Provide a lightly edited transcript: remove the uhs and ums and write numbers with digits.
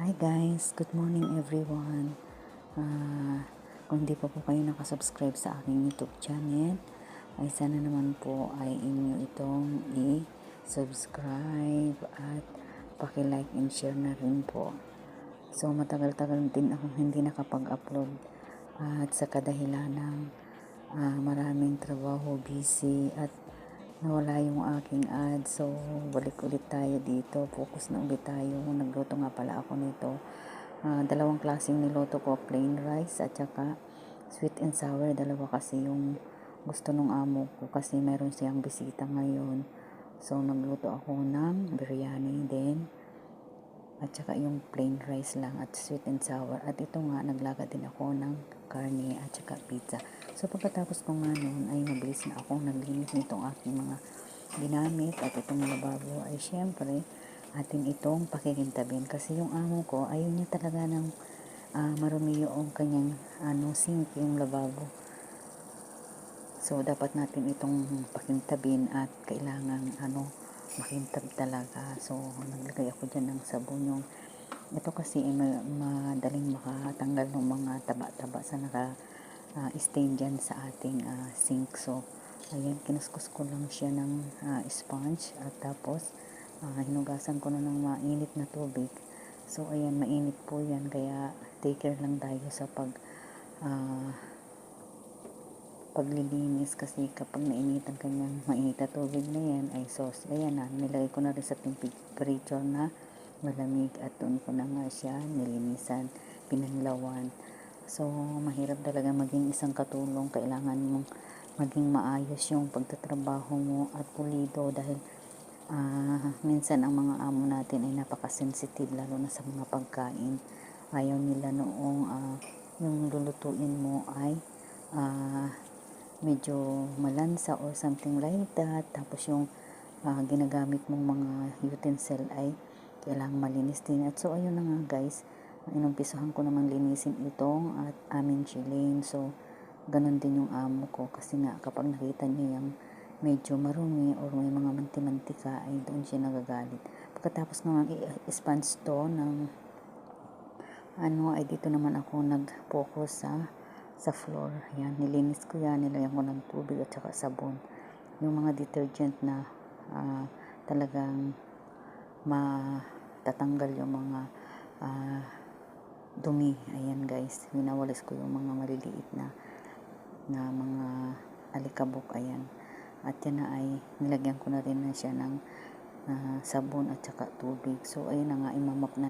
Hi guys, good morning everyone. Kung hindi pa po kayo nakasubscribe sa aking YouTube channel, ay sana naman po ay inyo itong i-subscribe at paki-like and share na rin po. So matagal-tagal din akong hindi nakapag-upload at sa kadahilan ng maraming trabaho, busy at nawala yung aking ad. So balik ulit tayo dito, focus na ulit tayo. Nagluto nga pala ako nito. Dalawang klaseng niluto ko, plain rice at saka sweet and sour. Dalawa kasi yung gusto nung amo ko kasi meron siyang bisita ngayon. So nagluto ako ng biryani din at saka yung plain rice lang at sweet and sour. At ito nga, naglaga din ako ng karne at saka pizza. So pagkatapos ko nga noon ay mabilis na akong naglinis nitong aking mga ginamit at itong lababo ay syempre atin itong pakikintabin kasi yung amo ko ayaw niya talaga ng marumi yung kanyang sink, yung lababo. So dapat natin itong pakintabin at kailangan makintab talaga. So naglagay ako dyan ng sabon. Yung ito kasi madaling makatanggal ng mga taba-taba sa stain dyan sa ating sink. So ayan, kinuskus ko lang siya ng sponge at tapos hinugasan ko na ng mainit na tubig. So ayan, mainit po yan, kaya take care lang tayo sa paglilinis kasi kapag nainitan kanyang mainit na tubig na yan ay sauce. Ayan na, nilagay ko na rin sa temperature na malamig at doon ko na nga siya nilinisan, pinanglawan. So mahirap talaga maging isang katulong. Kailangan mong maging maayos yung pagtatrabaho mo at pulido dahil minsan ang mga amo natin ay napaka-sensitive lalo na sa mga pagkain. Ayaw nila noong yung lulutuin mo ay medyo malansa or something like that. Tapos yung ginagamit mong mga utensil ay kailangang malinis din. At so ayun na nga guys, inumpisahan ko naman linisin itong at aming chilin. So ganun din yung amo ko kasi nga kapag nakita niya yung medyo marumi or may mga manti-mantika ay doon siya nagagalit. Pagkatapos naman i-sponge to ng ay dito naman ako nag-focus sa floor. Yan, nilinis ko yan, nilagyan ko ng tubig at saka sabon. Yung mga detergent na talagang matatanggal yung mga dumi. Ayan guys, winawalis ko yung mga maliliit na mga alikabok. Ayan. At yan na ay nilagyan ko na rin na siya ng sabon at saka tubig. So ayun na nga, imamap na